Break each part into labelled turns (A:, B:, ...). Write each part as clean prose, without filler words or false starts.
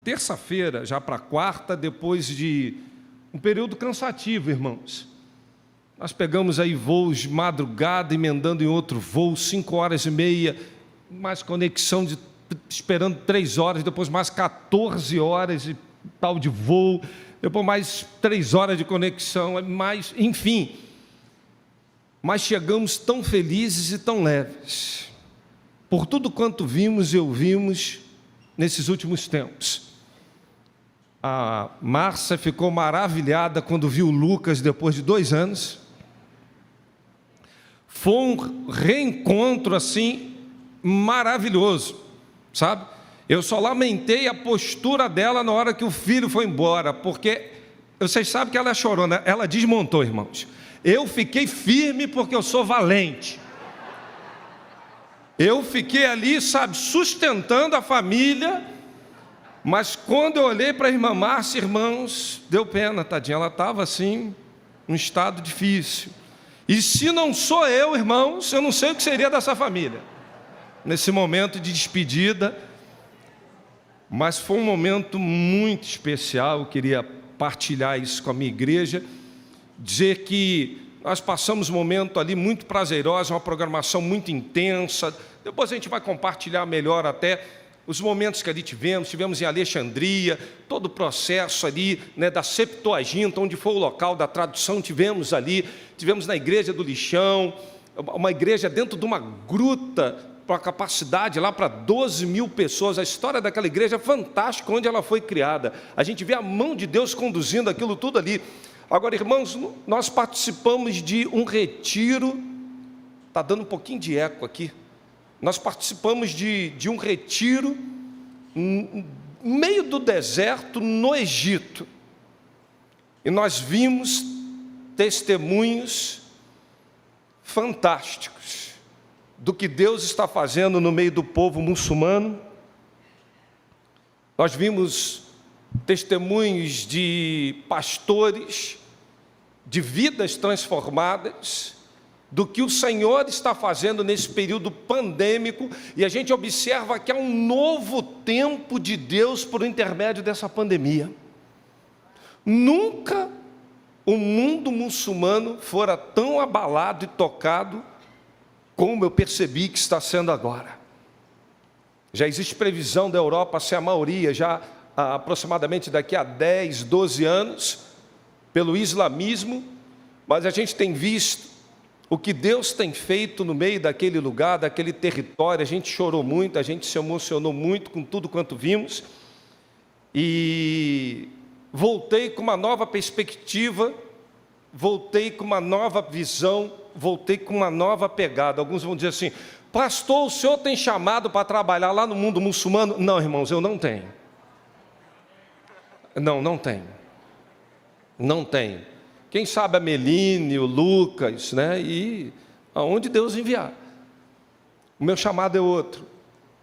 A: Terça-feira, já para quarta, depois de um período cansativo, irmãos. Nós pegamos aí voos de madrugada, emendando em outro voo, 5h30, mais conexão, esperando 3 horas, depois mais 14 horas e tal de voo, depois mais 3 horas de conexão, mais, enfim. Mas chegamos tão felizes e tão leves, por tudo quanto vimos e ouvimos nesses últimos tempos. A Márcia ficou maravilhada quando viu o Lucas depois de 2 anos. Foi um reencontro assim maravilhoso, sabe? Eu só lamentei a postura dela na hora que o filho foi embora, porque vocês sabem que ela chorou, né? Ela desmontou, irmãos. Eu fiquei firme porque eu sou valente. Eu fiquei ali, sabe, sustentando a família. Mas quando eu olhei para a irmã Márcia, irmãos, deu pena, tadinha. Ela estava assim, num estado difícil. E se não sou eu, irmãos, eu não sei o que seria dessa família nesse momento de despedida. Mas foi um momento muito especial. Eu queria partilhar isso com a minha igreja, dizer que nós passamos um momento ali muito prazeroso, uma programação muito intensa. Depois a gente vai compartilhar melhor até os momentos que ali tivemos em Alexandria, todo o processo ali, né, da Septuaginta, onde foi o local da tradução, tivemos na igreja do Lixão, uma igreja dentro de uma gruta, com a capacidade lá para 12.000 pessoas, a história daquela igreja é fantástica, onde ela foi criada, a gente vê a mão de Deus conduzindo aquilo tudo ali. Agora, irmãos, nós participamos de um retiro, está dando um pouquinho de eco aqui, nós participamos de um retiro no meio do deserto, no Egito. E nós vimos testemunhos fantásticos do que Deus está fazendo no meio do povo muçulmano. Nós vimos testemunhos de pastores, de vidas transformadas, do que o Senhor está fazendo nesse período pandêmico, e a gente observa que há um novo tempo de Deus por intermédio dessa pandemia. Nunca o mundo muçulmano fora tão abalado e tocado como eu percebi que está sendo agora. Já existe previsão da Europa ser a maioria, já aproximadamente daqui a 10, 12 anos, pelo islamismo, mas a gente tem visto o que Deus tem feito no meio daquele lugar, daquele território. A gente chorou muito, a gente se emocionou muito com tudo quanto vimos. E voltei com uma nova perspectiva, voltei com uma nova visão, voltei com uma nova pegada. Alguns vão dizer assim: pastor, o senhor tem chamado para trabalhar lá no mundo muçulmano? Não, irmãos, eu não tenho. Não tenho. Não tenho. Quem sabe a Meline, o Lucas, né? E aonde Deus enviar. O meu chamado é outro,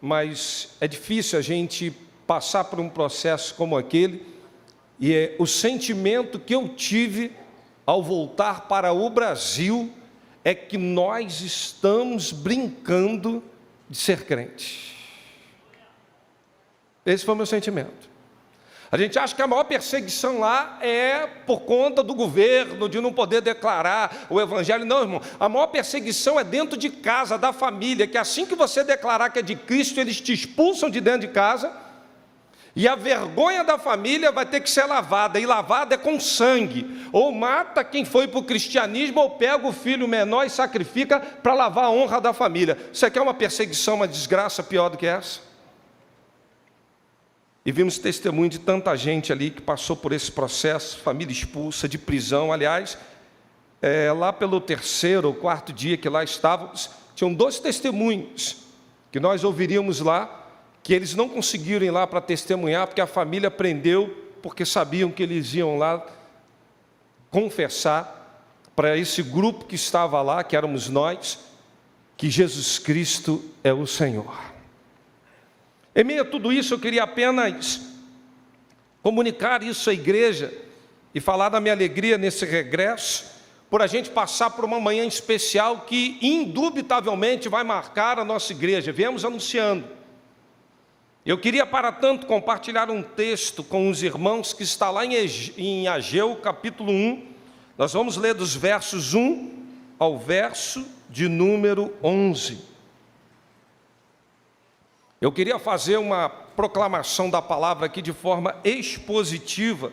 A: mas é difícil a gente passar por um processo como aquele, e o sentimento que eu tive ao voltar para o Brasil é que nós estamos brincando de ser crente. Esse foi o meu sentimento. A gente acha que a maior perseguição lá é por conta do governo, de não poder declarar o evangelho. Não, irmão, a maior perseguição é dentro de casa, da família, que assim que você declarar que é de Cristo, eles te expulsam de dentro de casa, e a vergonha da família vai ter que ser lavada, e lavada é com sangue. Ou mata quem foi para o cristianismo, ou pega o filho menor e sacrifica para lavar a honra da família. Você quer uma perseguição, uma desgraça pior do que essa? E vimos testemunho de tanta gente ali que passou por esse processo, família expulsa, de prisão. Aliás, lá pelo 3º ou 4º dia que lá estávamos, tinham 2 testemunhos que nós ouviríamos lá, que eles não conseguiram ir lá para testemunhar, porque a família prendeu, porque sabiam que eles iam lá confessar para esse grupo que estava lá, que éramos nós, que Jesus Cristo é o Senhor. Em meio a tudo isso, eu queria apenas comunicar isso à igreja e falar da minha alegria nesse regresso, por a gente passar por uma manhã especial que indubitavelmente vai marcar a nossa igreja. Viemos anunciando. Eu queria, para tanto, compartilhar um texto com os irmãos que está lá em Ageu, capítulo 1. Nós vamos ler dos versos 1 ao verso de número 11. Eu queria fazer uma proclamação da palavra aqui de forma expositiva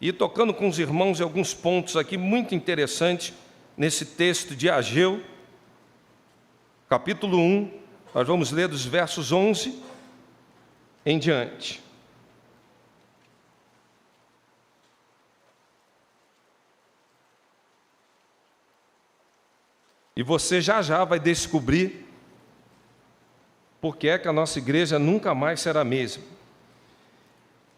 A: e tocando com os irmãos em alguns pontos aqui muito interessantes nesse texto de Ageu, capítulo 1. Nós vamos ler dos versos 11 em diante. E você já vai descobrir por que é que a nossa igreja nunca mais será a mesma.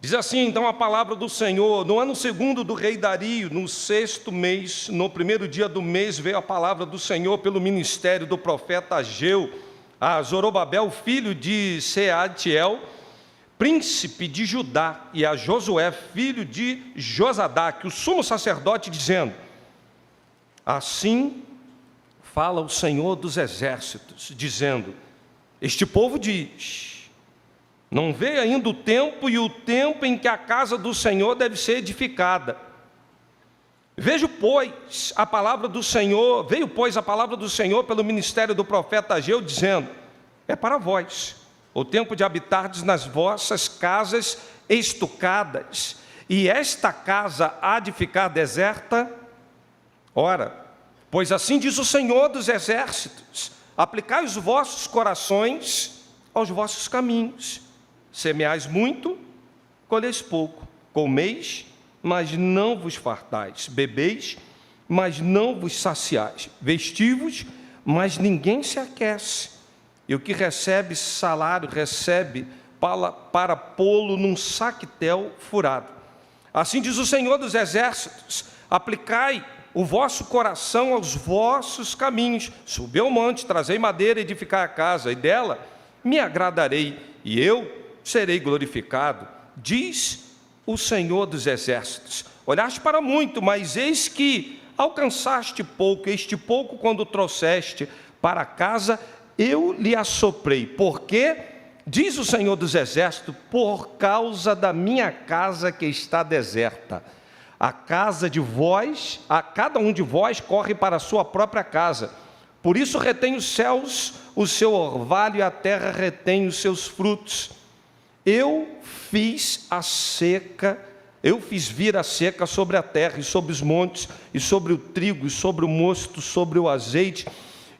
A: Diz assim então a palavra do Senhor: no ano segundo do rei Dario, no 6º mês, no primeiro dia do mês, veio a palavra do Senhor pelo ministério do profeta Ageu a Zorobabel, filho de Sealtiel, príncipe de Judá, e a Josué, filho de Josadaque, o sumo sacerdote, dizendo: assim fala o Senhor dos exércitos, dizendo: este povo diz, não veio ainda o tempo e o tempo em que a casa do Senhor deve ser edificada. Veio, pois, a palavra do Senhor pelo ministério do profeta Ageu, dizendo: é para vós o tempo de habitardes nas vossas casas estucadas, e esta casa há de ficar deserta? Ora, pois assim diz o Senhor dos exércitos: aplicai os vossos corações aos vossos caminhos. Semeais muito, colheis pouco. Comeis, mas não vos fartais. Bebeis, mas não vos saciais. Vestivos, mas ninguém se aquece. E o que recebe salário, recebe para pô-lo num saquetel furado. Assim diz o Senhor dos exércitos: aplicai o vosso coração aos vossos caminhos. Subi ao monte, trazei madeira, edificai a casa, e dela me agradarei, e eu serei glorificado, diz o Senhor dos exércitos. Olhaste para muito, mas eis que alcançaste pouco. Este pouco, quando trouxeste para casa, eu lhe assoprei. Porque, diz o Senhor dos exércitos, por causa da minha casa que está deserta. A cada um de vós corre para a sua própria casa. Por isso retém os céus o seu orvalho, e a terra retém os seus frutos. Eu fiz vir a seca sobre a terra, e sobre os montes, e sobre o trigo, e sobre o mosto, sobre o azeite,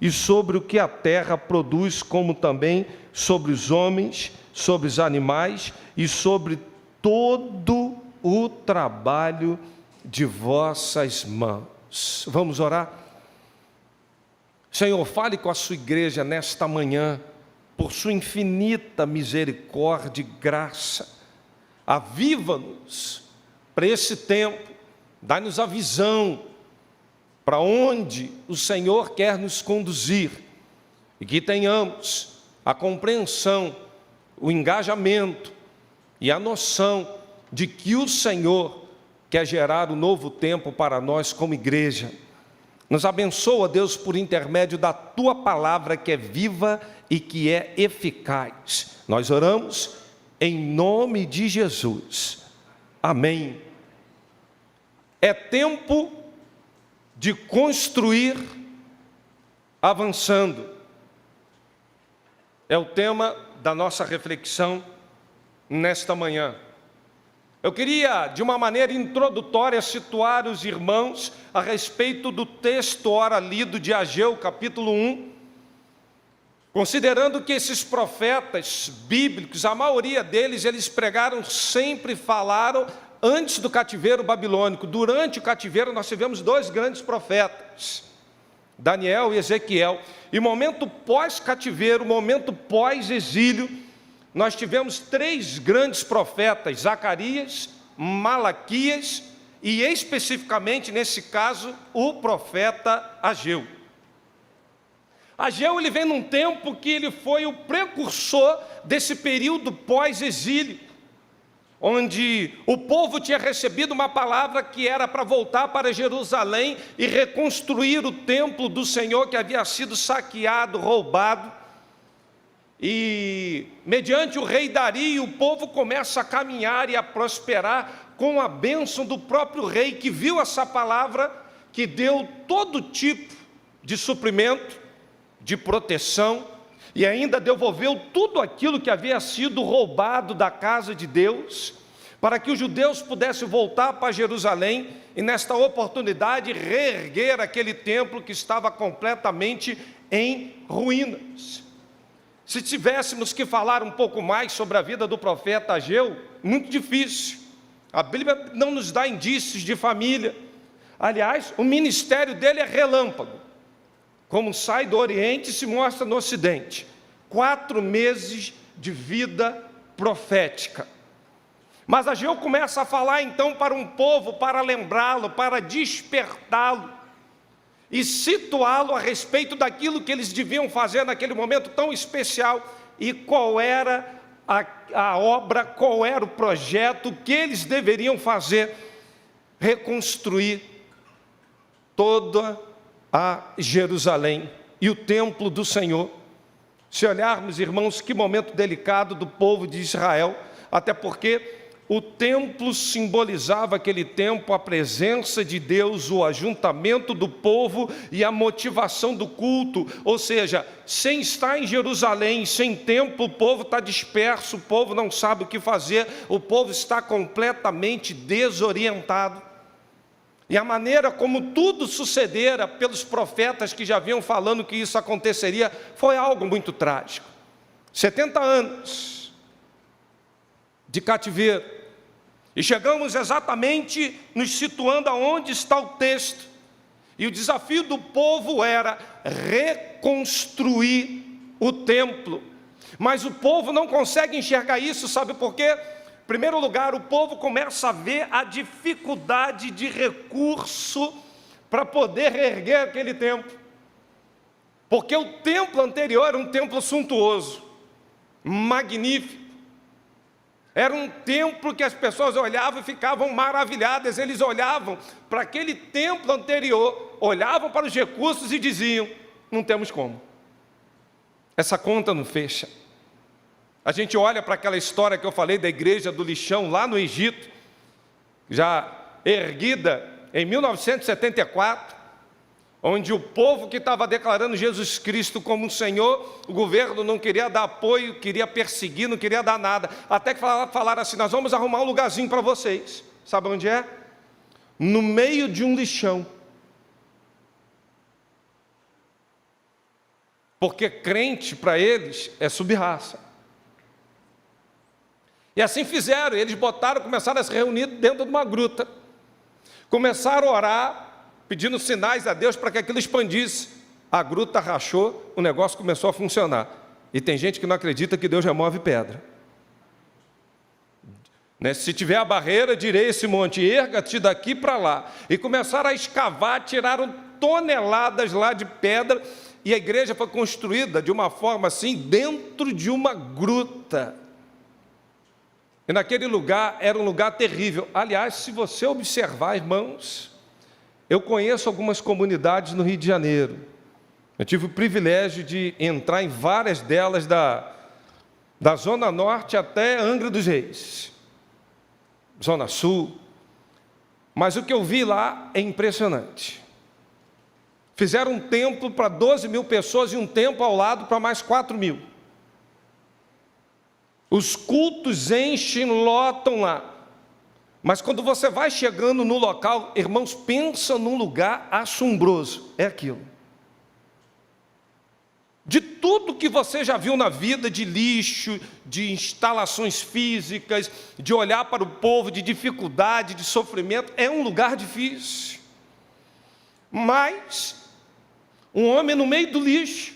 A: e sobre o que a terra produz, como também sobre os homens, sobre os animais, e sobre todo o trabalho de vossas mãos. Vamos orar? Senhor, fale com a sua igreja nesta manhã, por sua infinita misericórdia e graça. Aviva-nos para esse tempo, dá-nos a visão para onde o Senhor quer nos conduzir, e que tenhamos a compreensão, o engajamento e a noção de que o Senhor quer gerar um novo tempo para nós como igreja. Nos abençoa, Deus, por intermédio da Tua palavra, que é viva e que é eficaz. Nós oramos em nome de Jesus. Amém. É tempo de construir avançando. É o tema da nossa reflexão nesta manhã. Eu queria, de uma maneira introdutória, situar os irmãos a respeito do texto ora lido de Ageu, capítulo 1, considerando que esses profetas bíblicos, a maioria deles, eles pregaram sempre, falaram antes do cativeiro babilônico. Durante o cativeiro nós tivemos dois grandes profetas, Daniel e Ezequiel. E momento pós-cativeiro, momento pós-exílio, nós tivemos três grandes profetas, Zacarias, Malaquias e especificamente nesse caso o profeta Ageu. Ageu, ele vem num tempo que ele foi o precursor desse período pós-exílio, onde o povo tinha recebido uma palavra que era para voltar para Jerusalém e reconstruir o templo do Senhor, que havia sido saqueado, roubado. e mediante o rei Dario, o povo começa a caminhar e a prosperar com a bênção do próprio rei, que viu essa palavra, que deu todo tipo de suprimento, de proteção, e ainda devolveu tudo aquilo que havia sido roubado da casa de Deus, para que os judeus pudessem voltar para Jerusalém e, nesta oportunidade, reerguer aquele templo que estava completamente em ruínas. Se tivéssemos que falar um pouco mais sobre a vida do profeta Ageu, muito difícil. A Bíblia não nos dá indícios de família. Aliás, o ministério dele é relâmpago. Como sai do Oriente, se mostra no Ocidente. 4 meses de vida profética. Mas Ageu começa a falar então para um povo, para lembrá-lo, para despertá-lo e situá-lo a respeito daquilo que eles deviam fazer naquele momento tão especial, e qual era a obra, qual era o projeto que eles deveriam fazer: reconstruir toda a Jerusalém e o templo do Senhor. Se olharmos, irmãos, que momento delicado do povo de Israel, até porque o templo simbolizava aquele tempo a presença de Deus, o ajuntamento do povo e a motivação do culto. Ou seja, sem estar em Jerusalém, sem templo, o povo está disperso, o povo não sabe o que fazer, o povo está completamente desorientado. E a maneira como tudo sucedera pelos profetas que já vinham falando que isso aconteceria, foi algo muito trágico. 70 anos de cativeiro. E chegamos exatamente nos situando aonde está o texto. E o desafio do povo era reconstruir o templo. Mas o povo não consegue enxergar isso, sabe por quê? Em primeiro lugar, o povo começa a ver a dificuldade de recurso para poder reerguer aquele templo. Porque o templo anterior era um templo suntuoso, magnífico. Era um templo que as pessoas olhavam e ficavam maravilhadas. Eles olhavam para aquele templo anterior, olhavam para os recursos e diziam: não temos como, essa conta não fecha. A gente olha para aquela história que eu falei da igreja do lixão lá no Egito, já erguida em 1974, onde o povo que estava declarando Jesus Cristo como um Senhor, o governo não queria dar apoio, queria perseguir, não queria dar nada, até que falaram assim: nós vamos arrumar um lugarzinho para vocês. Sabe onde é? No meio de um lixão. Porque crente para eles é sub-raça. E assim fizeram, eles começaram a se reunir dentro de uma gruta, começaram a orar, pedindo sinais a Deus para que aquilo expandisse. A gruta rachou, o negócio começou a funcionar. E tem gente que não acredita que Deus remove pedra. Se tiver a barreira, direi esse monte: erga-te daqui para lá. E começaram a escavar, tiraram toneladas lá de pedra, e a igreja foi construída de uma forma assim, dentro de uma gruta. E naquele lugar, era um lugar terrível. Aliás, se você observar, irmãos, eu conheço algumas comunidades no Rio de Janeiro. Eu tive o privilégio de entrar em várias delas, da Zona Norte até Angra dos Reis, Zona Sul. Mas o que eu vi lá é impressionante. Fizeram um templo para 12 mil pessoas e um templo ao lado para mais 4 mil. Os cultos enchem, lotam lá. Mas quando você vai chegando no local, irmãos, pensa num lugar assombroso. É aquilo. De tudo que você já viu na vida, de lixo, de instalações físicas, de olhar para o povo, de dificuldade, de sofrimento, é um lugar difícil. Mas um homem no meio do lixo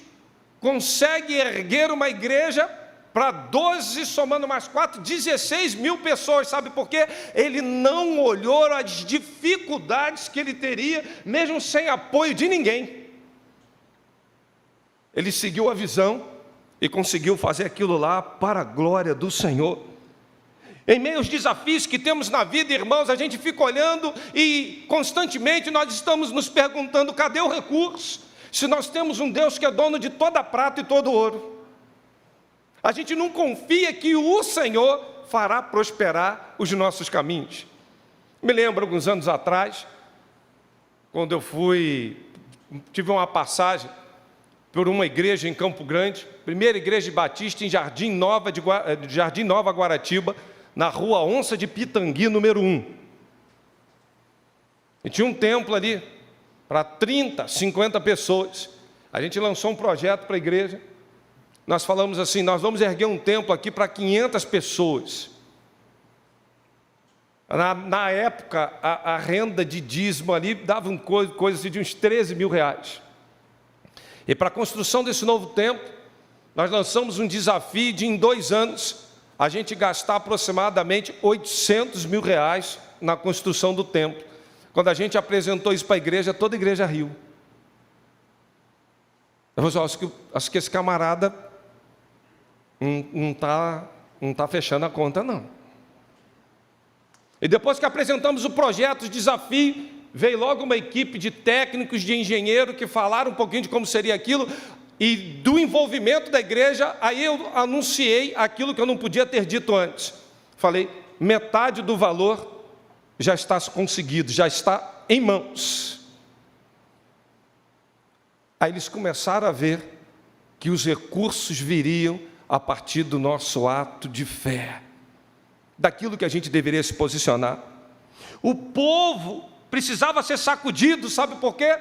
A: consegue erguer uma igreja para 12, somando mais 4, 16 mil pessoas. Sabe por quê? Ele não olhou as dificuldades que ele teria, mesmo sem apoio de ninguém. Ele seguiu a visão e conseguiu fazer aquilo lá para a glória do Senhor. Em meio aos desafios que temos na vida, irmãos, a gente fica olhando e constantemente nós estamos nos perguntando: cadê o recurso? Se nós temos um Deus que é dono de toda a prata e todo o ouro. A gente não confia que o Senhor fará prosperar os nossos caminhos. Me lembro, alguns anos atrás, quando eu tive uma passagem por uma igreja em Campo Grande, primeira igreja batista em Jardim Nova, Guaratiba, na rua Onça de Pitangui, número 1. E tinha um templo ali, para 30, 50 pessoas. A gente lançou um projeto para a igreja. Nós falamos assim, nós vamos erguer um templo aqui para 500 pessoas. Na época, a renda de dízimo ali dava coisa de uns 13 mil reais. E para a construção desse novo templo, nós lançamos um desafio de, em 2 anos, a gente gastar aproximadamente 800 mil reais na construção do templo. Quando a gente apresentou isso para a igreja, toda a igreja riu. Eu falei, acho que esse camarada não tá fechando a conta, não. E depois que apresentamos o projeto, o desafio, veio logo uma equipe de técnicos, de engenheiro, que falaram um pouquinho de como seria aquilo, e do envolvimento da igreja. Aí eu anunciei aquilo que eu não podia ter dito antes. Falei, metade do valor já está conseguido, já está em mãos. Aí eles começaram a ver que os recursos viriam a partir do nosso ato de fé, daquilo que a gente deveria se posicionar. O povo precisava ser sacudido, sabe por quê?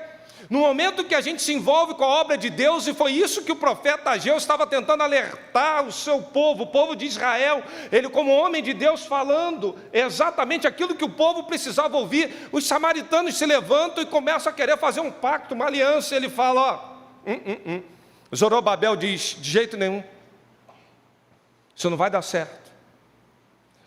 A: No momento que a gente se envolve com a obra de Deus, e foi isso que o profeta Ageu estava tentando alertar o seu povo, o povo de Israel, ele como homem de Deus falando exatamente aquilo que o povo precisava ouvir. Os samaritanos se levantam e começam a querer fazer um pacto, uma aliança. Ele fala, Zorobabel diz, de jeito nenhum, isso não vai dar certo.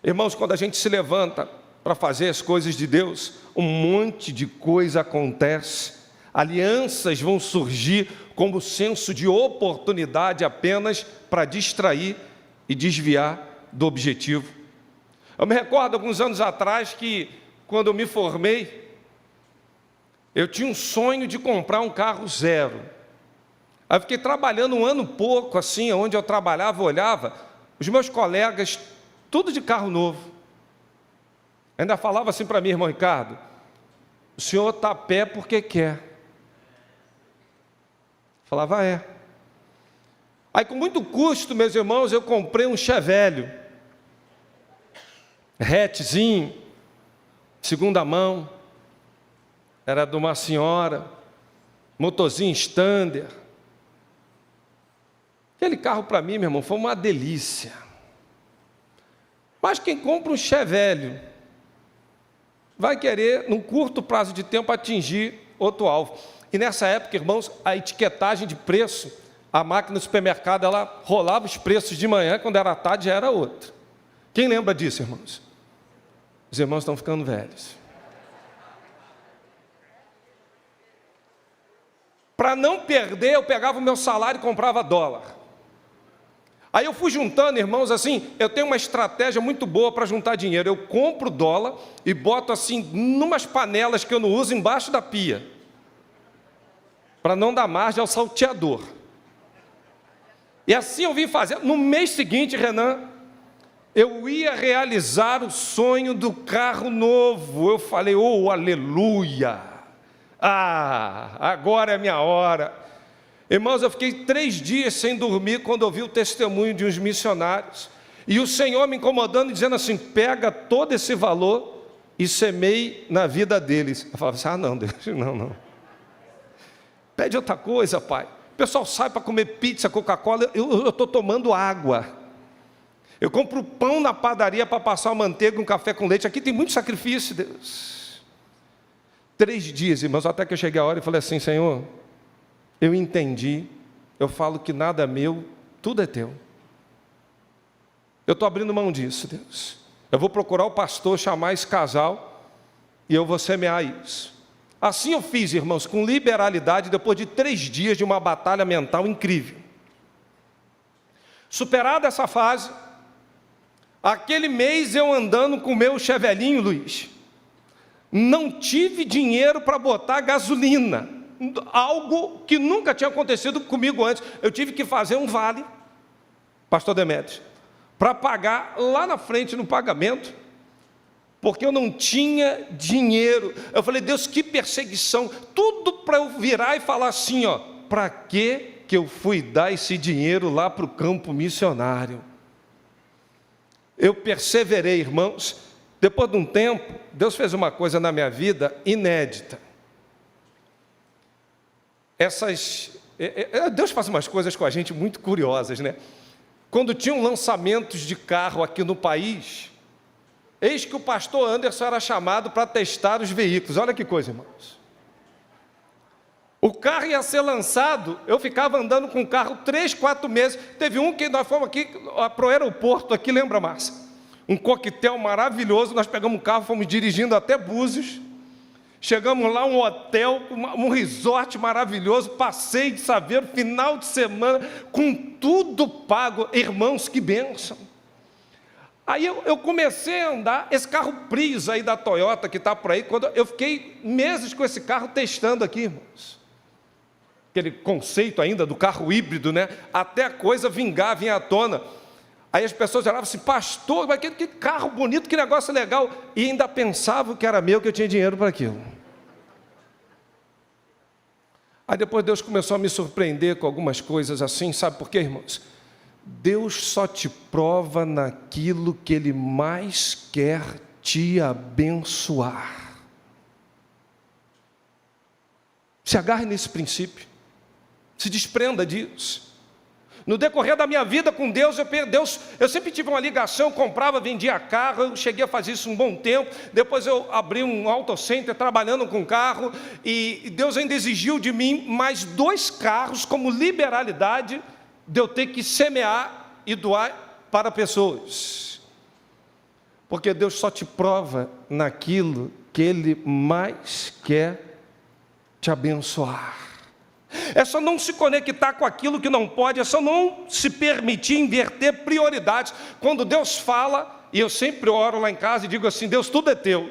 A: Irmãos, quando a gente se levanta para fazer as coisas de Deus, um monte de coisa acontece. Alianças vão surgir como senso de oportunidade apenas para distrair e desviar do objetivo. Eu me recordo, alguns anos atrás, que quando eu me formei, eu tinha um sonho de comprar um carro zero. Aí eu fiquei trabalhando um ano pouco, assim, onde eu trabalhava, olhava, os meus colegas, tudo de carro novo. Ainda falava assim para mim, irmão Ricardo, o senhor está a pé porque quer. Falava, é. Aí com muito custo, meus irmãos, eu comprei um Chevelle, hatchzinho, segunda mão, era de uma senhora, motorzinho Stander. Aquele carro para mim, meu irmão, foi uma delícia. Mas quem compra um Chevelle vai querer, num curto prazo de tempo, atingir outro alvo. E nessa época, irmãos, a etiquetagem de preço, a máquina do supermercado, ela rolava os preços de manhã, quando era tarde já era outra. Quem lembra disso, irmãos? Os irmãos estão ficando velhos. Para não perder, eu pegava o meu salário e comprava dólar. Aí eu fui juntando, irmãos, assim, eu tenho uma estratégia muito boa para juntar dinheiro. Eu compro dólar e boto assim, numas panelas que eu não uso, embaixo da pia, para não dar margem ao salteador. E assim eu vim fazer. No mês seguinte, Renan, eu ia realizar o sonho do carro novo. Eu falei, oh, aleluia! Agora é a minha hora. Irmãos, eu fiquei 3 dias sem dormir quando ouvi o testemunho de uns missionários. E o Senhor me incomodando, dizendo assim, pega todo esse valor e semeie na vida deles. Eu falava assim, não, Deus, não. Pede outra coisa, pai. O pessoal sai para comer pizza, Coca-Cola, eu estou tomando água. Eu compro pão na padaria para passar uma manteiga, um café com leite. Aqui tem muito sacrifício, Deus. 3 dias, irmãos, até que eu cheguei a hora e falei assim, Senhor, eu entendi, eu falo que nada é meu, tudo é teu. Eu estou abrindo mão disso, Deus. Eu vou procurar o pastor, chamar esse casal, e eu vou semear isso. Assim eu fiz, irmãos, com liberalidade, depois de 3 dias de uma batalha mental incrível. Superada essa fase, aquele mês eu andando com o meu chevelinho, Luiz, não tive dinheiro para botar gasolina, algo que nunca tinha acontecido comigo antes. Eu tive que fazer um vale, pastor Demétrios, para pagar lá na frente no pagamento, porque eu não tinha dinheiro. Eu falei, Deus, que perseguição, tudo para eu virar e falar assim, ó, para que eu fui dar esse dinheiro lá para o campo missionário? Eu perseverei, irmãos. Depois de um tempo, Deus fez uma coisa na minha vida inédita. Deus faz umas coisas com a gente muito curiosas, né? Quando tinham lançamentos de carro aqui no país, eis que o pastor Anderson era chamado para testar os veículos. Olha que coisa, irmãos. O carro ia ser lançado, eu ficava andando com o carro 3, 4 meses. Teve um que nós fomos aqui para o aeroporto, aqui, lembra, Márcia? Um coquetel maravilhoso, nós pegamos um carro, fomos dirigindo até Búzios. Chegamos lá, um hotel, um resort maravilhoso, passeio de Saveiro, final de semana, com tudo pago. Irmãos, que bênção! Aí eu comecei a andar, esse carro Prius aí da Toyota, que está por aí, quando eu fiquei meses com esse carro testando aqui, irmãos. Aquele conceito ainda do carro híbrido, né? Até a coisa vingar, vinha à tona. Aí as pessoas olhavam assim, pastor, mas que carro bonito, que negócio legal. E ainda pensavam que era meu, que eu tinha dinheiro para aquilo. Aí depois Deus começou a me surpreender com algumas coisas assim, sabe por quê, irmãos? Deus só te prova naquilo que Ele mais quer te abençoar. Se agarre nesse princípio, se desprenda disso. No decorrer da minha vida com Deus, eu sempre tive uma ligação, comprava, vendia carro, eu cheguei a fazer isso um bom tempo, depois eu abri um auto center trabalhando com carro, e Deus ainda exigiu de mim mais 2 carros como liberalidade, de eu ter que semear e doar para pessoas. Porque Deus só te prova naquilo que Ele mais quer te abençoar. É só não se conectar com aquilo que não pode, é só não se permitir inverter prioridades. Quando Deus fala, e eu sempre oro lá em casa e digo assim, Deus, tudo é teu.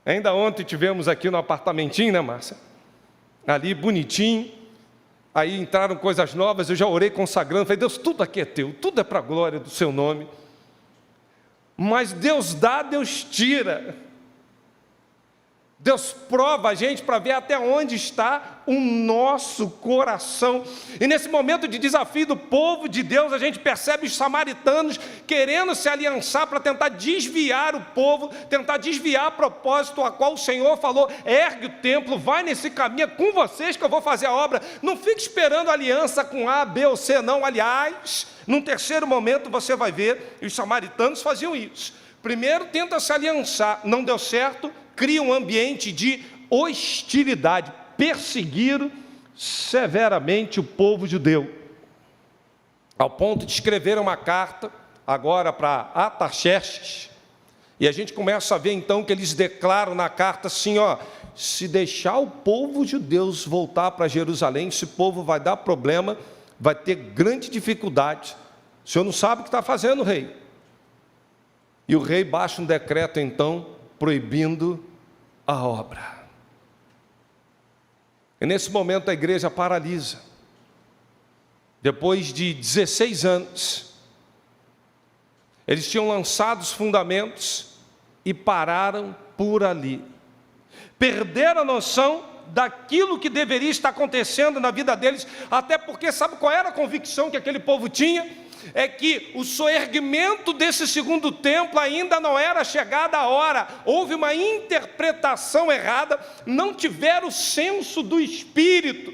A: Ainda ontem tivemos aqui no apartamentinho, né, Márcia? Ali, bonitinho. Aí entraram coisas novas, eu já orei consagrando, falei, Deus, tudo aqui é teu, tudo é para a glória do seu nome. Mas Deus dá, Deus tira. Deus prova a gente para ver até onde está o nosso coração. E nesse momento de desafio do povo de Deus, a gente percebe os samaritanos querendo se aliançar para tentar desviar o povo, tentar desviar a propósito a qual o Senhor falou, ergue o templo, vai nesse caminho, é com vocês que eu vou fazer a obra. Não fique esperando aliança com A, B ou C, não. Aliás, num terceiro momento você vai ver, e os samaritanos faziam isso. Primeiro tenta se aliançar, não deu certo, cria um ambiente de hostilidade, perseguiram severamente o povo judeu, ao ponto de escrever uma carta, agora para Artaxerxes, e a gente começa a ver então que eles declaram na carta assim, ó, se deixar o povo judeu voltar para Jerusalém, esse povo vai dar problema, vai ter grande dificuldade, o senhor não sabe o que está fazendo, rei. E o rei baixa um decreto então, proibindo a obra. E nesse momento a igreja paralisa. Depois de 16 anos, eles tinham lançado os fundamentos e pararam por ali. Perderam a noção daquilo que deveria estar acontecendo na vida deles, até porque sabe qual era a convicção que aquele povo tinha? É que o soerguimento desse segundo templo ainda não era chegada a hora, houve uma interpretação errada, não tiveram o senso do Espírito.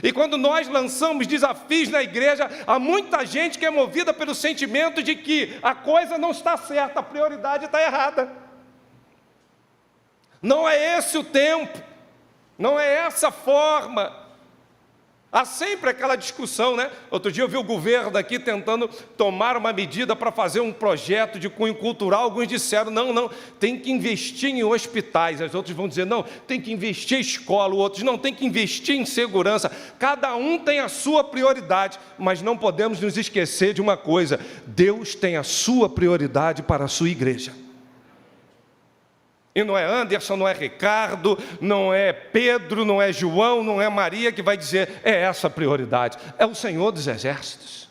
A: E quando nós lançamos desafios na igreja, há muita gente que é movida pelo sentimento de que a coisa não está certa, a prioridade está errada. Não é esse o tempo, não é essa a forma. Há sempre aquela discussão, né? Outro dia eu vi o governo daqui tentando tomar uma medida para fazer um projeto de cunho cultural. Alguns disseram, não, tem que investir em hospitais. Os outros vão dizer, não, tem que investir em escola. Outros, não, tem que investir em segurança. Cada um tem a sua prioridade, mas não podemos nos esquecer de uma coisa. Deus tem a sua prioridade para a sua igreja. E não é Anderson, não é Ricardo, não é Pedro, não é João, não é Maria que vai dizer, é essa a prioridade. É o Senhor dos Exércitos.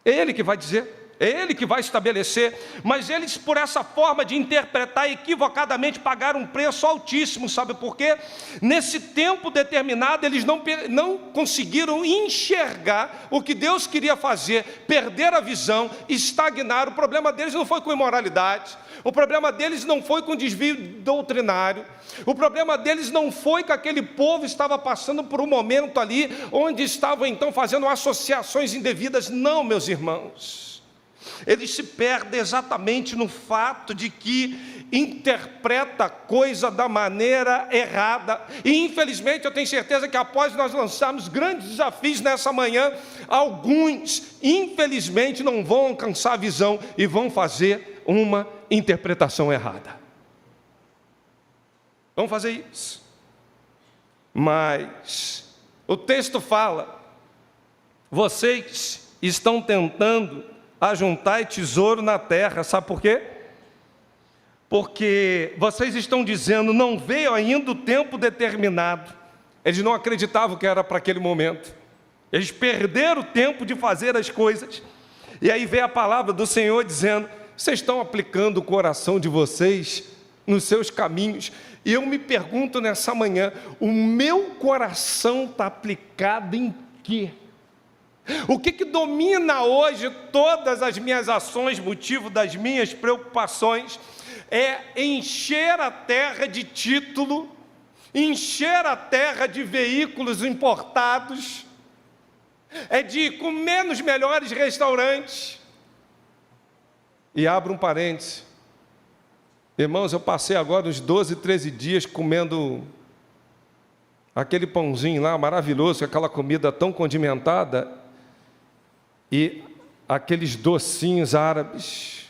A: É Ele que vai dizer, é Ele que vai estabelecer. Mas eles, por essa forma de interpretar equivocadamente, pagaram um preço altíssimo. Sabe por quê? Nesse tempo determinado, eles não conseguiram enxergar o que Deus queria fazer, perderam a visão, estagnaram. O problema deles não foi com imoralidade, o problema deles não foi com desvio doutrinário, o problema deles não foi que aquele povo estava passando por um momento ali, onde estavam então fazendo associações indevidas. Não, meus irmãos, eles se perdem exatamente no fato de que interpreta a coisa da maneira errada. E infelizmente eu tenho certeza que após nós lançarmos grandes desafios nessa manhã, alguns infelizmente não vão alcançar a visão e vão fazer uma interpretação errada. Vamos fazer isso. Mas o texto fala: vocês estão tentando ajuntar tesouro na terra. Sabe por quê? Porque vocês estão dizendo, não veio ainda o tempo determinado. Eles não acreditavam que era para aquele momento. Eles perderam o tempo de fazer as coisas. E aí vem a palavra do Senhor dizendo: vocês estão aplicando o coração de vocês nos seus caminhos. E eu me pergunto nessa manhã, o meu coração está aplicado em quê? O que domina hoje todas as minhas ações, motivo das minhas preocupações, é encher a terra de título, encher a terra de veículos importados, é de ir comer nos melhores restaurantes. E abro um parêntese, irmãos, eu passei agora uns 12, 13 dias comendo aquele pãozinho lá maravilhoso, aquela comida tão condimentada, e aqueles docinhos árabes.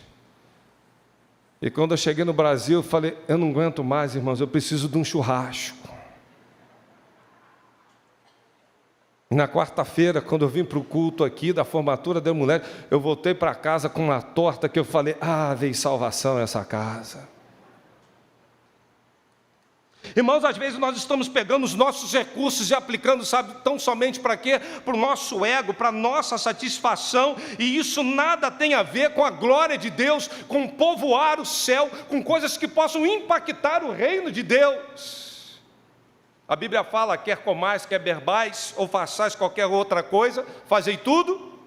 A: E quando eu cheguei no Brasil, eu falei: eu não aguento mais, irmãos, eu preciso de um churrasco. Na quarta-feira, quando eu vim para o culto aqui da formatura da mulher, eu voltei para casa com uma torta que eu falei: veio salvação essa casa. Irmãos, às vezes nós estamos pegando os nossos recursos e aplicando, sabe, tão somente para quê? Para o nosso ego, para a nossa satisfação, e isso nada tem a ver com a glória de Deus, com povoar o céu, com coisas que possam impactar o reino de Deus. A Bíblia fala: quer comais, quer bebais, ou façais qualquer outra coisa, fazei tudo.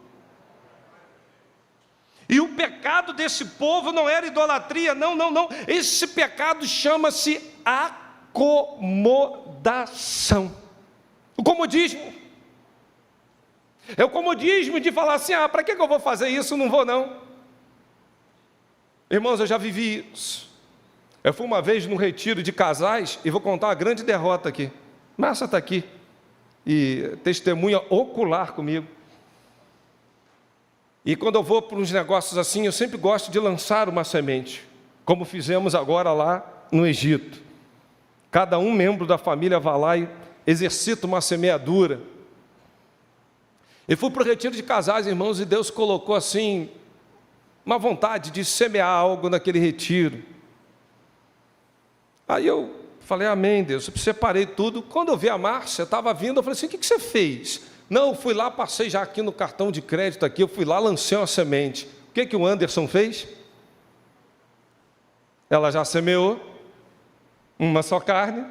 A: E o pecado desse povo não era idolatria, não. Esse pecado chama-se acomodação. O comodismo. É o comodismo de falar assim: para que eu vou fazer isso? Não vou não. Irmãos, eu já vivi isso. Eu fui uma vez num retiro de casais, e vou contar uma grande derrota aqui. Márcia está aqui, e testemunha ocular comigo. E quando eu vou para uns negócios assim, eu sempre gosto de lançar uma semente, como fizemos agora lá no Egito. Cada um membro da família vai lá e exercita uma semeadura. Eu fui para o retiro de casais, irmãos, e Deus colocou assim uma vontade de semear algo naquele retiro. Aí eu falei: amém, Deus. Eu separei tudo. Quando eu vi a Márcia, estava vindo, eu falei assim: o que você fez? Não, eu fui lá, passei já aqui no cartão de crédito aqui, eu fui lá, lancei uma semente. O que o Anderson fez? Ela já semeou uma só carne.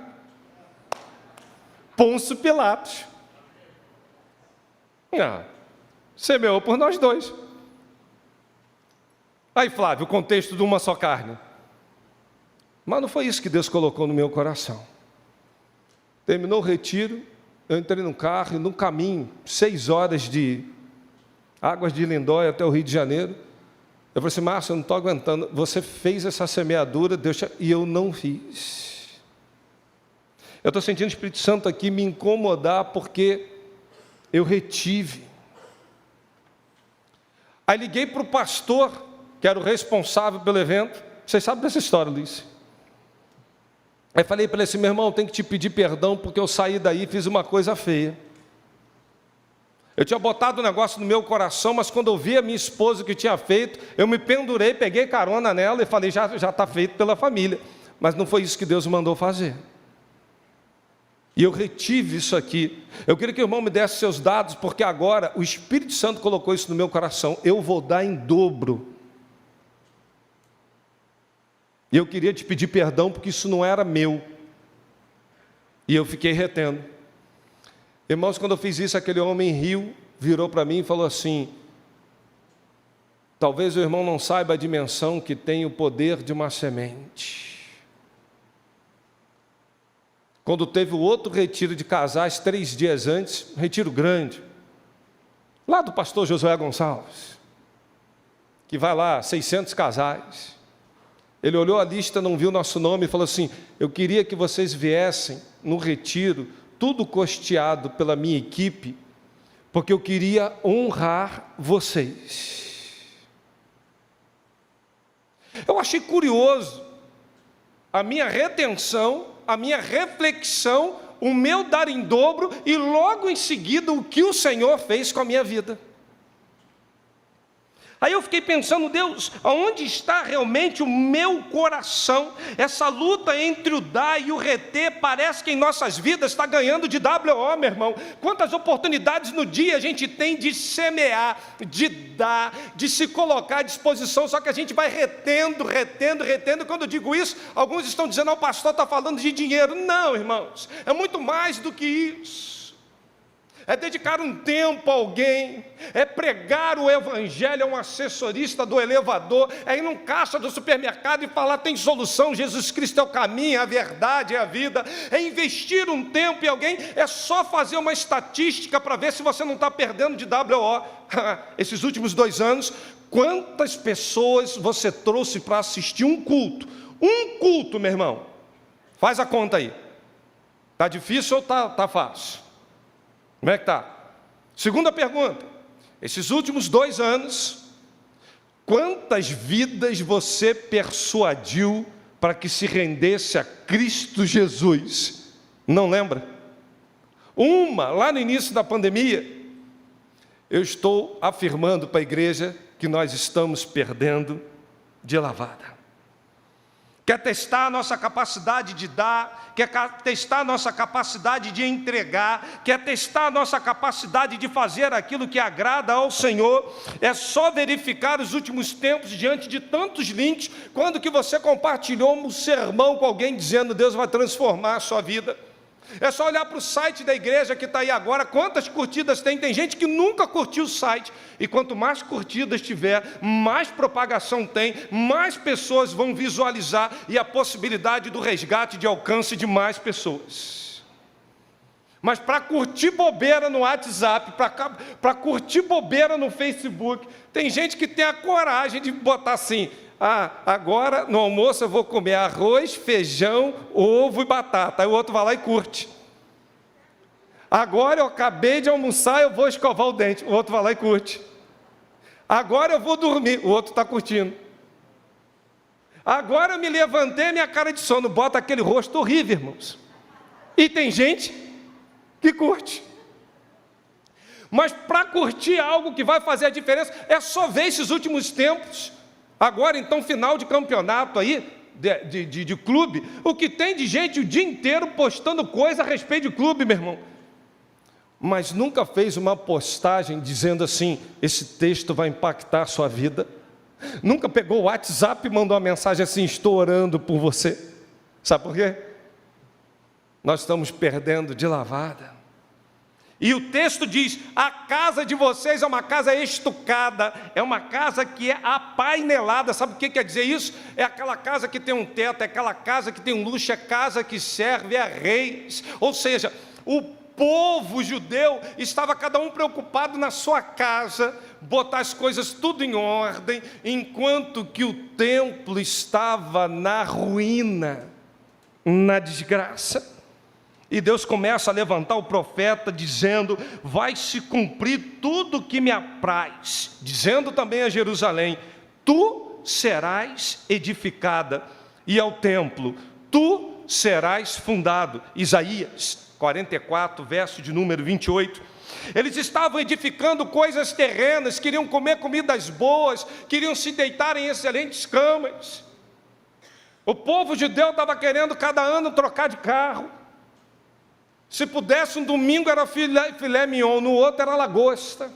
A: Pôncio Pilatos. Semeou por nós dois. Aí, Flávio, o contexto de uma só carne. Mas não foi isso que Deus colocou no meu coração. Terminou o retiro, eu entrei no carro, e no caminho, 6 horas de Águas de Lindóia até o Rio de Janeiro, eu falei assim: Márcio, eu não estou aguentando, você fez essa semeadura, Deus, e eu não fiz. Eu estou sentindo o Espírito Santo aqui me incomodar, porque eu retive. Aí liguei para o pastor, que era o responsável pelo evento. Vocês sabem dessa história, Luiz? Aí falei para ele assim: meu irmão, eu tenho que te pedir perdão, porque eu saí daí e fiz uma coisa feia. Eu tinha botado o negócio no meu coração, mas quando eu vi a minha esposa o que tinha feito, eu me pendurei, peguei carona nela e falei: já está feito pela família. Mas não foi isso que Deus mandou fazer. E eu retive isso aqui. Eu queria que o irmão me desse seus dados, porque agora o Espírito Santo colocou isso no meu coração. Eu vou dar em dobro. E eu queria te pedir perdão, porque isso não era meu. E eu fiquei retendo. Irmãos, quando eu fiz isso, aquele homem riu, virou para mim e falou assim: talvez o irmão não saiba a dimensão que tem o poder de uma semente. Quando teve o outro retiro de casais, 3 dias antes, um retiro grande, lá do pastor Josué Gonçalves, que vai lá, 600 casais. Ele olhou a lista, não viu nosso nome e falou assim: eu queria que vocês viessem no retiro, tudo custeado pela minha equipe, porque eu queria honrar vocês. Eu achei curioso a minha retenção, a minha reflexão, o meu dar em dobro e logo em seguida o que o Senhor fez com a minha vida. Aí eu fiquei pensando: Deus, aonde está realmente o meu coração? Essa luta entre o dar e o reter parece que em nossas vidas está ganhando de WO, meu irmão. Quantas oportunidades no dia a gente tem de semear, de dar, de se colocar à disposição, só que a gente vai retendo. Quando eu digo isso, alguns estão dizendo: o pastor está falando de dinheiro. Não, irmãos, é muito mais do que isso. É dedicar um tempo a alguém, é pregar o evangelho a um assessorista do elevador, é ir num caixa do supermercado e falar: tem solução, Jesus Cristo é o caminho, a verdade, é a vida. É investir um tempo em alguém, é só fazer uma estatística para ver se você não está perdendo de WO. Esses últimos 2 anos, quantas pessoas você trouxe para assistir um culto? Um culto, meu irmão. Faz a conta aí. Está difícil ou está fácil? Como é que está? Segunda pergunta: esses últimos 2 anos, quantas vidas você persuadiu para que se rendesse a Cristo Jesus? Não lembra? Uma, lá no início da pandemia. Eu estou afirmando para a igreja que nós estamos perdendo de lavada. Quer testar a nossa capacidade de dar, quer testar a nossa capacidade de entregar, quer testar a nossa capacidade de fazer aquilo que agrada ao Senhor. É só verificar os últimos tempos, diante de tantos links, quando que você compartilhou um sermão com alguém dizendo: Deus vai transformar a sua vida. É só olhar para o site da igreja que está aí agora, quantas curtidas tem. Tem gente que nunca curtiu o site, e quanto mais curtidas tiver, mais propagação tem, mais pessoas vão visualizar, e a possibilidade do resgate de alcance de mais pessoas. Mas para curtir bobeira no WhatsApp, para curtir bobeira no Facebook, tem gente que tem a coragem de botar assim: agora no almoço eu vou comer arroz, feijão, ovo e batata. Aí o outro vai lá e curte. Agora eu acabei de almoçar, eu vou escovar o dente. O outro vai lá e curte. Agora eu vou dormir. O outro está curtindo. Agora eu me levantei, minha cara de sono. Bota aquele rosto horrível, irmãos. E tem gente que curte. Mas para curtir algo que vai fazer a diferença, é só ver esses últimos tempos. Agora, então, final de campeonato aí, de clube, o que tem de gente o dia inteiro postando coisa a respeito de clube, meu irmão. Mas nunca fez uma postagem dizendo assim: esse texto vai impactar a sua vida. Nunca pegou o WhatsApp e mandou uma mensagem assim: estou orando por você. Sabe por quê? Nós estamos perdendo de lavada. E o texto diz: a casa de vocês é uma casa estucada, é uma casa que é apainelada. Sabe o que quer dizer isso? É aquela casa que tem um teto, é aquela casa que tem um luxo, é casa que serve a reis. Ou seja, o povo judeu estava cada um preocupado na sua casa, botar as coisas tudo em ordem, enquanto que o templo estava na ruína, na desgraça. E Deus começa a levantar o profeta dizendo: vai se cumprir tudo o que me apraz, dizendo também a Jerusalém: tu serás edificada, e ao templo tu serás fundado. Isaías 44, verso de número 28. Eles estavam edificando coisas terrenas, queriam comer comidas boas, queriam se deitar em excelentes camas. O povo judeu estava querendo cada ano trocar de carro. Se pudesse, um domingo era filé mignon, no outro era lagosta.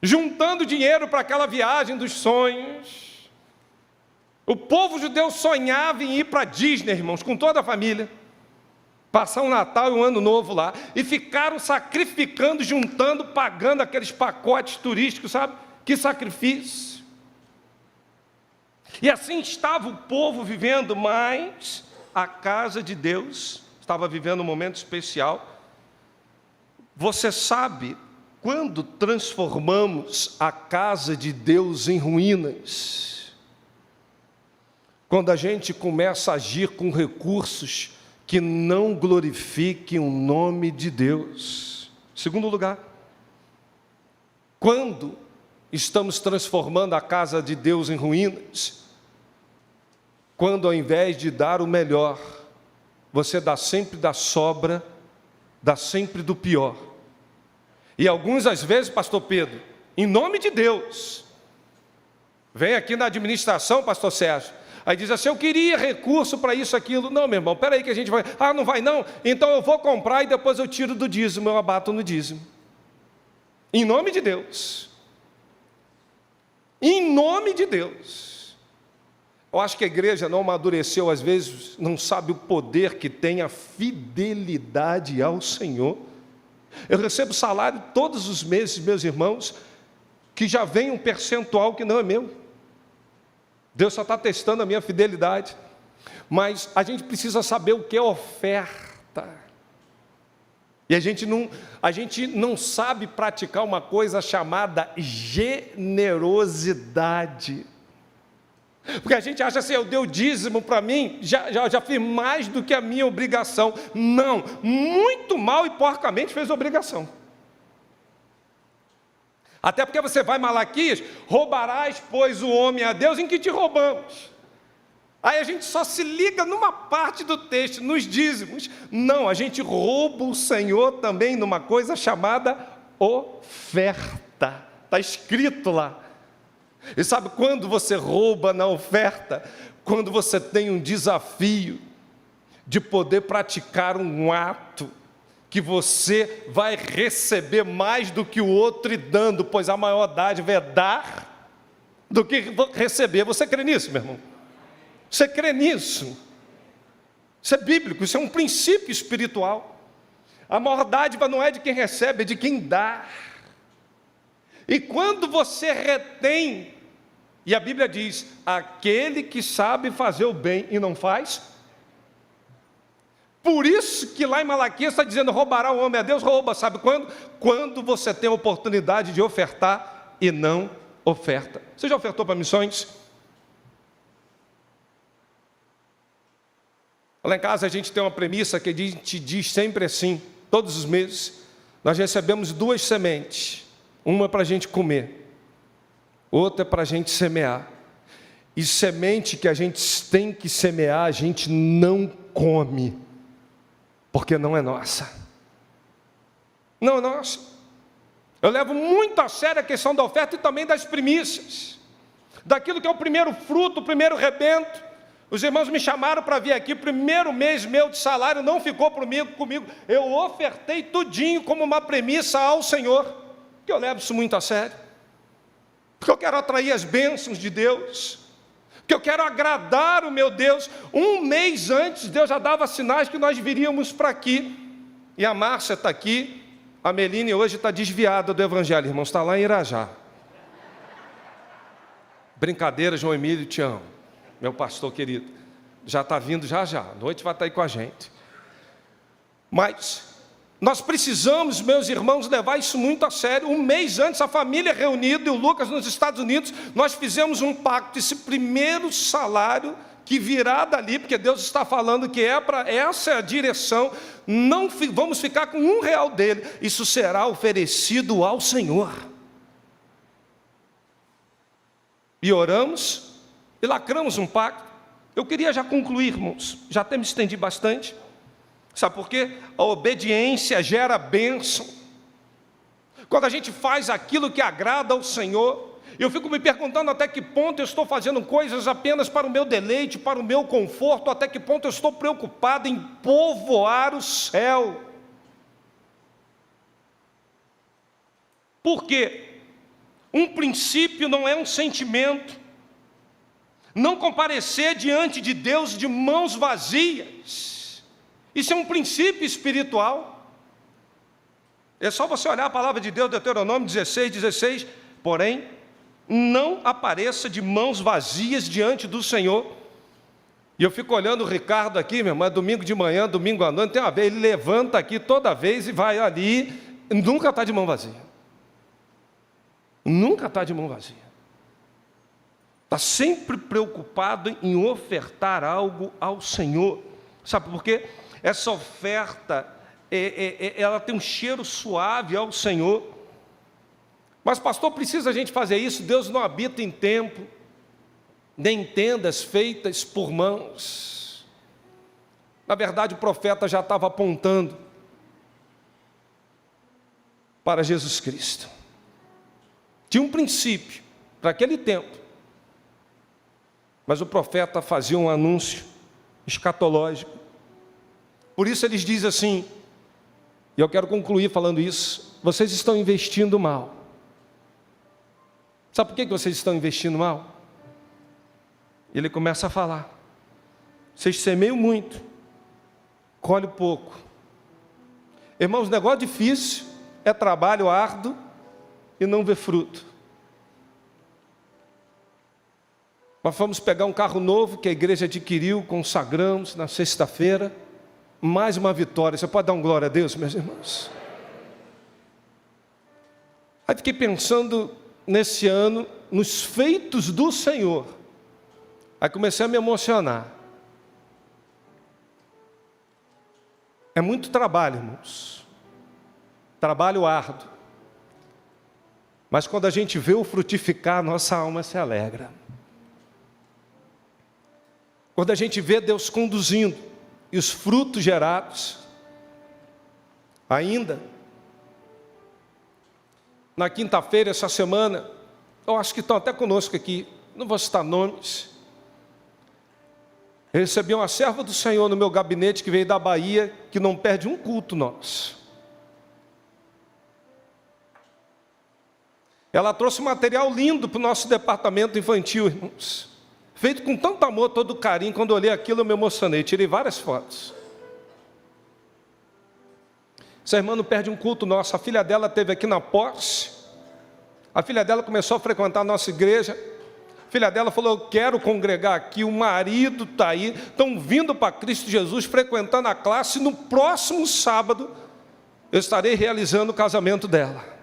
A: Juntando dinheiro para aquela viagem dos sonhos. O povo judeu sonhava em ir para Disney, irmãos, com toda a família. Passar um Natal e um Ano Novo lá. E ficaram sacrificando, juntando, pagando aqueles pacotes turísticos, sabe? Que sacrifício. E assim estava o povo vivendo, mas a casa de Deus estava vivendo um momento especial. Você sabe quando transformamos a casa de Deus em ruínas? Quando a gente começa a agir com recursos que não glorifiquem o nome de Deus. Segundo lugar, quando estamos transformando a casa de Deus em ruínas, quando ao invés de dar o melhor, você dá sempre da sobra, dá sempre do pior. E alguns, às vezes, pastor Pedro, em nome de Deus, vem aqui na administração, pastor Sérgio, aí diz assim, eu queria recurso para isso, aquilo. Não, meu irmão, peraí que a gente vai. Ah, não vai não? Então eu vou comprar e depois eu tiro do dízimo, eu abato no dízimo. Em nome de Deus. Em nome de Deus. Eu acho que a igreja não amadureceu, às vezes não sabe o poder que tem a fidelidade ao Senhor. Eu recebo salário todos os meses, meus irmãos, que já vem um percentual que não é meu. Deus só está testando a minha fidelidade. Mas a gente precisa saber o que é oferta. E a gente não sabe praticar uma coisa chamada generosidade. Porque a gente acha assim, eu dei o dízimo para mim, já fiz mais do que a minha obrigação. Não, muito mal e porcamente fez obrigação. Até porque você vai, Malaquias, roubarás, pois, o homem a Deus, em que te roubamos. Aí a gente só se liga numa parte do texto, nos dízimos. Não, a gente rouba o Senhor também numa coisa chamada oferta. Está escrito lá. E sabe quando você rouba na oferta? Quando você tem um desafio de poder praticar um ato que você vai receber mais do que o outro e dando, pois a maior dádiva é dar do que receber. Você crê nisso, meu irmão? Você crê nisso? Isso é bíblico, isso é um princípio espiritual. A maior dádiva não é de quem recebe, é de quem dá. E quando você retém, e a Bíblia diz, aquele que sabe fazer o bem e não faz, por isso que lá em Malaquias está dizendo, roubará o homem a Deus, rouba, sabe quando? Quando você tem a oportunidade de ofertar e não oferta. Você já ofertou para missões? Lá em casa a gente tem uma premissa que a gente diz sempre assim, todos os meses, nós recebemos 2 sementes, uma para a gente comer, outra para a gente semear. E semente que a gente tem que semear, a gente não come, porque não é nossa. Não é nossa. Eu levo muito a sério a questão da oferta e também das primícias, daquilo que é o primeiro fruto, o primeiro rebento. Os irmãos me chamaram para vir aqui, o primeiro mês meu de salário não ficou comigo, eu ofertei tudinho como uma premissa ao Senhor, porque eu levo isso muito a sério, porque eu quero atrair as bênçãos de Deus, porque eu quero agradar o meu Deus. Um mês antes, Deus já dava sinais que nós viríamos para aqui, e a Márcia está aqui, a Meline hoje está desviada do Evangelho, irmãos, está lá em Irajá. Brincadeira, João Emílio, te amo. Meu pastor querido, já está vindo já, à noite vai estar aí com a gente. Mas nós precisamos, meus irmãos, levar isso muito a sério. Um mês antes, a família reunida e o Lucas nos Estados Unidos, nós fizemos um pacto, esse primeiro salário que virá dali, porque Deus está falando que essa é a direção, não vamos ficar com R$1 dele, isso será oferecido ao Senhor. E oramos, e lacramos um pacto. Eu queria já concluir, irmãos, já até me estendi bastante. Sabe por quê? A obediência gera bênção. Quando a gente faz aquilo que agrada ao Senhor, Eu fico me perguntando até que ponto eu estou fazendo coisas apenas para o meu deleite, para o meu conforto, até que ponto eu estou preocupado em povoar o céu. Por quê? Um princípio não é um sentimento. Não comparecer diante de Deus de mãos vazias. Isso é um princípio espiritual. É só você olhar a palavra de Deus, Deuteronômio 16, porém, não apareça de mãos vazias diante do Senhor. E eu fico olhando o Ricardo aqui, meu irmão, é domingo de manhã, domingo à noite, tem uma vez, ele levanta aqui toda vez e vai ali, nunca está de mão vazia. Nunca está de mão vazia. Está sempre preocupado em ofertar algo ao Senhor. Sabe por quê? Essa oferta, ela tem um cheiro suave ao Senhor. Mas pastor, precisa a gente fazer isso? Deus não habita em templo, nem em tendas feitas por mãos. Na verdade, o profeta já estava apontando para Jesus Cristo. Tinha um princípio para aquele tempo, mas o profeta fazia um anúncio escatológico. Por isso eles dizem assim, e eu quero concluir falando isso: vocês estão investindo mal. Sabe por que vocês estão investindo mal? Ele começa a falar: vocês semeiam muito, colhem pouco. Irmãos, negócio difícil é trabalho árduo e não vê fruto. Nós fomos pegar um carro novo que a igreja adquiriu, consagramos na sexta-feira. Mais uma vitória. Você pode dar um glória a Deus, meus irmãos? Aí fiquei pensando nesse ano, nos feitos do Senhor. Aí comecei a me emocionar. É muito trabalho, irmãos. Trabalho árduo. Mas quando a gente vê o frutificar, nossa alma se alegra. Quando a gente vê Deus conduzindo e os frutos gerados, ainda na quinta-feira, essa semana, eu acho que estão até conosco aqui, não vou citar nomes, eu recebi uma serva do Senhor no meu gabinete, que veio da Bahia, que não perde um culto nosso. Ela trouxe um material lindo para o nosso departamento infantil, irmãos, feito com tanto amor, todo carinho. Quando eu olhei aquilo, eu me emocionei, tirei várias fotos. Essa irmã não perde um culto nosso. A filha dela esteve aqui na posse. A filha dela começou a frequentar a nossa igreja. A filha dela falou: eu quero congregar aqui. O marido está aí, estão vindo para Cristo Jesus, frequentando a classe. No próximo sábado, eu estarei realizando o casamento dela.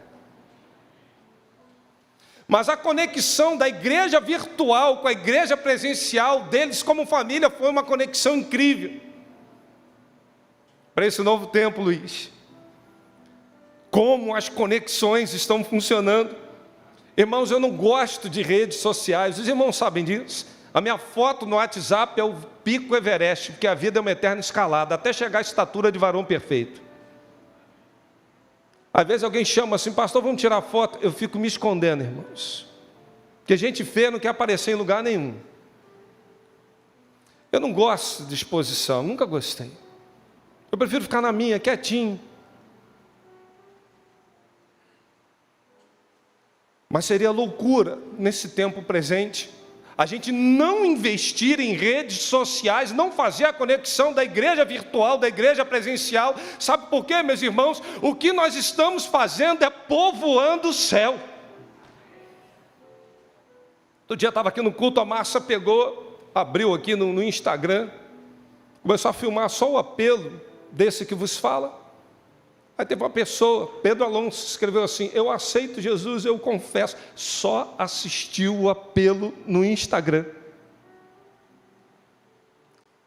A: Mas a conexão da igreja virtual com a igreja presencial deles como família foi uma conexão incrível. Para esse novo tempo, Luiz. Como as conexões estão funcionando. Irmãos, eu não gosto de redes sociais. Os irmãos sabem disso. A minha foto no WhatsApp é o pico Everest, porque a vida é uma eterna escalada, até chegar à estatura de varão perfeito. Às vezes alguém chama assim: pastor, vamos tirar foto. Eu fico me escondendo, irmãos, porque gente feia não quer aparecer em lugar nenhum. Eu não gosto de exposição, nunca gostei. Eu prefiro ficar na minha, quietinho. Mas seria loucura, nesse tempo presente, a gente não investir em redes sociais, não fazer a conexão da igreja virtual, da igreja presencial. Sabe por quê, meus irmãos? O que nós estamos fazendo é povoando o céu. Outro dia estava aqui no culto, a Márcia pegou, abriu aqui no Instagram, começou a filmar só o apelo desse que vos fala. Aí teve uma pessoa, Pedro Alonso, escreveu assim: eu aceito Jesus, eu confesso. Só assistiu o apelo no Instagram.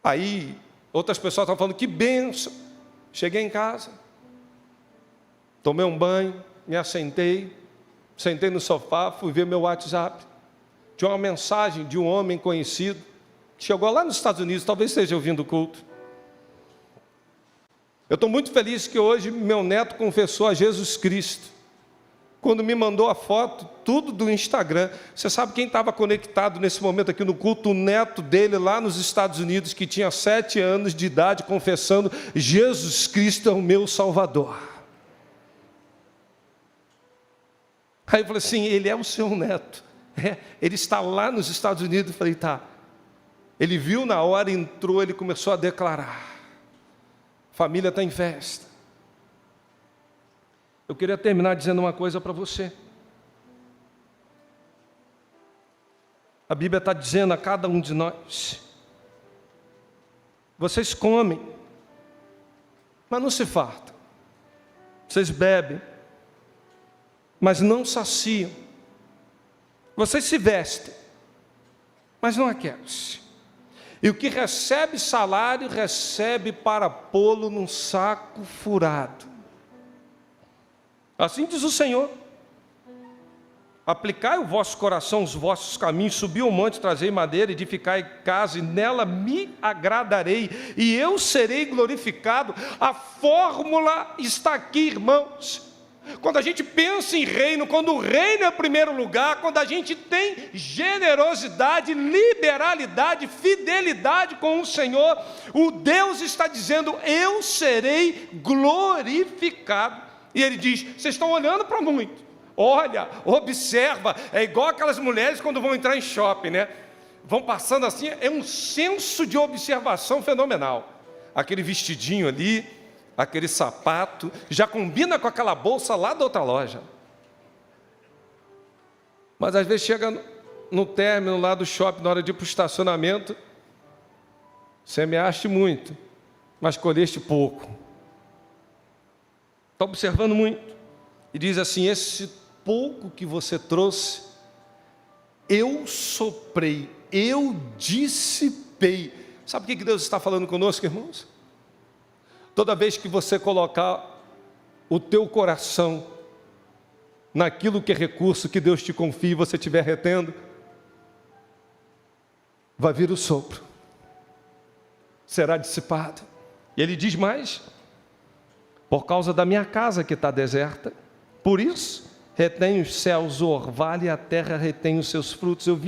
A: Aí outras pessoas estavam falando: que bênção. Cheguei em casa, tomei um banho, me assentei, sentei no sofá, fui ver meu WhatsApp. Tinha uma mensagem de um homem conhecido, que chegou lá nos Estados Unidos, talvez esteja ouvindo o culto. Eu estou muito feliz que hoje meu neto confessou a Jesus Cristo. quando me mandou a foto, tudo do Instagram. Você sabe quem estava conectado nesse momento aqui no culto? O neto dele lá nos Estados Unidos, que tinha 7 anos de idade, confessando: Jesus Cristo é o meu Salvador. Aí eu falei assim: ele é o seu neto. Ele está lá nos Estados Unidos. Eu falei: tá. Ele viu na hora, entrou, ele começou a declarar. A família está em festa. Eu queria terminar dizendo uma coisa para você. A Bíblia está dizendo a cada um de nós: vocês comem, mas não se fartam. Vocês bebem, mas não saciam. Vocês se vestem, mas não aquecem. E o que recebe salário, recebe para pô-lo num saco furado. Assim diz o Senhor: aplicai o vosso coração os vossos caminhos, subi o monte, trazei madeira, edificai casa, e nela me agradarei, e eu serei glorificado. A fórmula está aqui, irmãos. Quando a gente pensa em reino, quando o reino é o primeiro lugar, quando a gente tem generosidade, liberalidade, fidelidade com o Senhor, o Deus está dizendo: eu serei glorificado. E Ele diz: vocês estão olhando para muito. Olha, observa. É igual aquelas mulheres quando vão entrar em shopping, né? Vão passando assim, é um senso de observação fenomenal. Aquele vestidinho ali, aquele sapato, já combina com aquela bolsa lá da outra loja. Mas às vezes chega no término lá do shopping, na hora de ir para o estacionamento, semeaste muito, mas colheste pouco. Está observando muito. E diz assim: esse pouco que você trouxe, eu soprei, eu dissipei. Sabe o que Deus está falando conosco, irmãos? Toda vez que você colocar o teu coração naquilo que é recurso que Deus te confia e você estiver retendo, vai vir o sopro, será dissipado. E Ele diz mais: por causa da minha casa que está deserta, por isso retém os céus o orvalho e a terra retém os seus frutos. Eu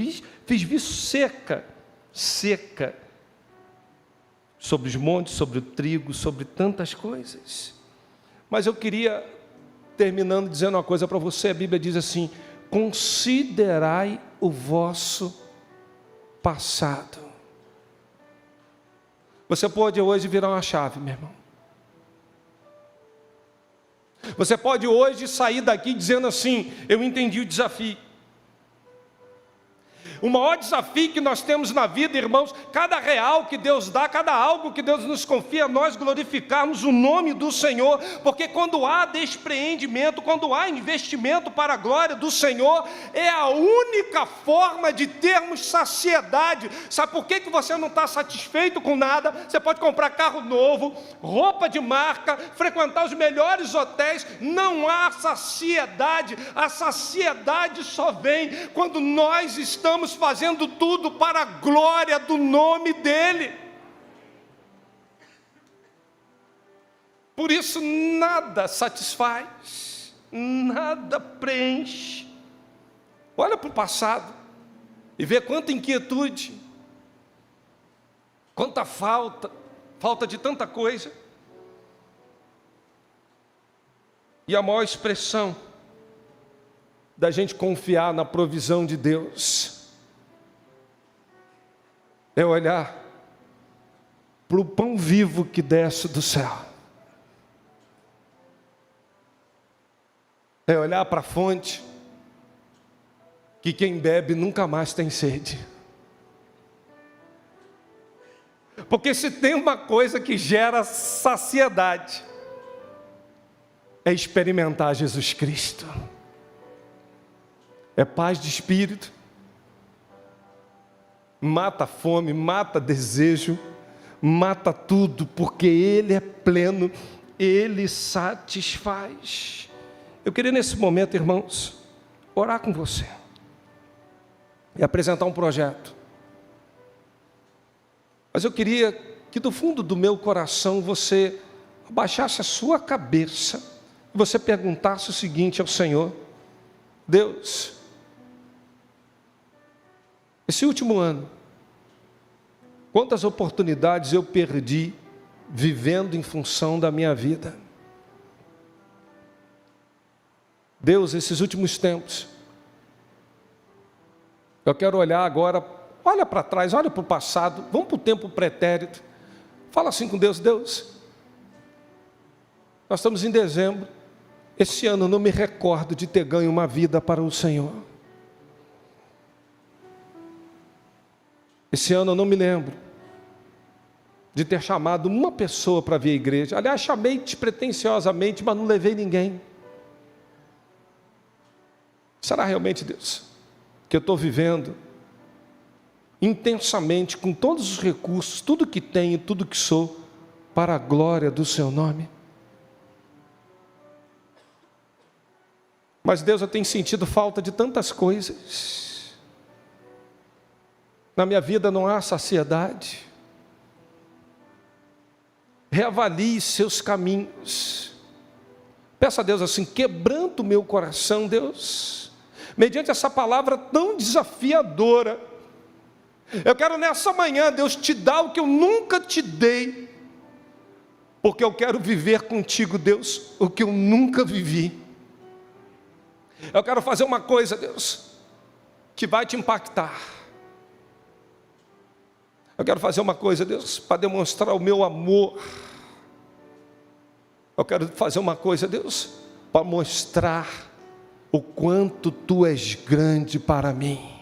A: fiz vir seca sobre os montes, sobre o trigo, sobre tantas coisas. Mas eu queria, terminando, dizendo uma coisa para você. A Bíblia diz assim: considerai o vosso passado. Você pode hoje virar uma chave, meu irmão. Você pode hoje sair daqui dizendo assim: eu entendi o desafio. O maior desafio que nós temos na vida, irmãos, cada real que Deus dá, cada algo que Deus nos confia, nós glorificarmos o nome do Senhor, porque quando há despreendimento, quando há investimento para a glória do Senhor, é a única forma de termos saciedade. Sabe por que você não está satisfeito com nada? Você pode comprar carro novo, roupa de marca, frequentar os melhores hotéis, não há saciedade. A saciedade só vem quando nós estamos fazendo tudo para a glória do nome dEle. Por isso nada satisfaz, nada preenche. Olha para o passado e vê quanta inquietude, quanta falta de tanta coisa. E a maior expressão da gente confiar na provisão de Deus é olhar para o pão vivo que desce do céu. É olhar para a fonte que quem bebe nunca mais tem sede. Porque se tem uma coisa que gera saciedade, é experimentar Jesus Cristo. É paz de espírito. Mata a fome, mata desejo, mata tudo, porque Ele é pleno, Ele satisfaz. Eu queria nesse momento, irmãos, orar com você e apresentar um projeto. Mas eu queria que do fundo do meu coração você abaixasse a sua cabeça e você perguntasse o seguinte ao Senhor: Deus, esse último ano, quantas oportunidades eu perdi vivendo em função da minha vida. Deus, esses últimos tempos, eu quero olhar agora, olha para trás, olha para o passado, vamos para o tempo pretérito, fala assim com Deus: Deus, nós estamos em dezembro, esse ano eu não me recordo de ter ganho uma vida para o Senhor. Esse ano eu não me lembro de ter chamado uma pessoa para vir à igreja. Aliás, chamei despretensiosamente, mas não levei ninguém. Será realmente, Deus, que eu estou vivendo intensamente, com todos os recursos, tudo que tenho, tudo que sou, para a glória do Seu nome? Mas, Deus, eu tenho sentido falta de tantas coisas. Na minha vida não há saciedade. Reavalie seus caminhos. Peça a Deus assim: quebranta o meu coração, Deus, mediante essa palavra tão desafiadora. Eu quero nessa manhã, Deus, te dar o que eu nunca te dei, porque eu quero viver contigo, Deus, o que eu nunca vivi. Eu quero fazer uma coisa, Deus, que vai te impactar. Eu quero fazer uma coisa, Deus, para demonstrar o meu amor. Eu quero fazer uma coisa, Deus, para mostrar o quanto Tu és grande para mim.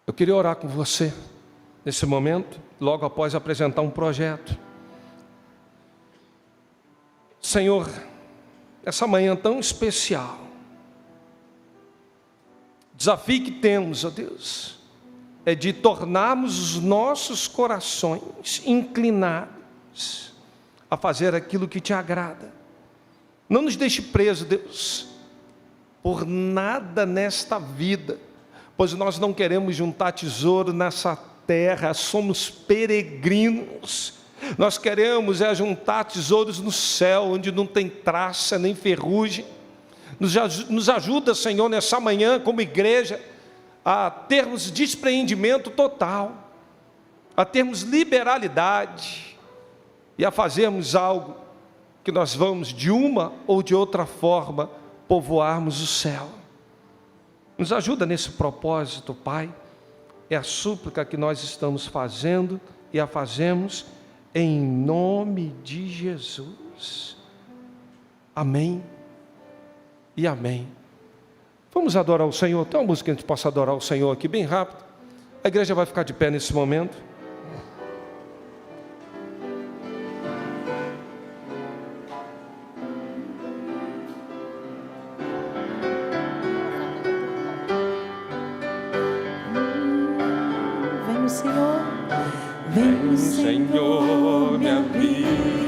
A: Eu queria orar com você nesse momento, logo após apresentar um projeto. Senhor, essa manhã tão especial, desafio que temos, ó Deus, é de tornarmos os nossos corações inclinados a fazer aquilo que Te agrada. Não nos deixe presos, Deus, por nada nesta vida, pois nós não queremos juntar tesouro nessa terra, somos peregrinos. Nós queremos juntar tesouros no céu, onde não tem traça nem ferrugem. Nos ajuda, Senhor, nessa manhã, como igreja, a termos despreendimento total, a termos liberalidade e a fazermos algo que nós vamos, de uma ou de outra forma, povoarmos o céu. Nos ajuda nesse propósito, Pai. É a súplica que nós estamos fazendo e a fazemos em nome de Jesus. Amém e amém. Vamos adorar o Senhor. Tem uma música que a gente possa adorar o Senhor aqui bem rápido. A igreja vai ficar de pé nesse momento.
B: Vem o Senhor, minha vida.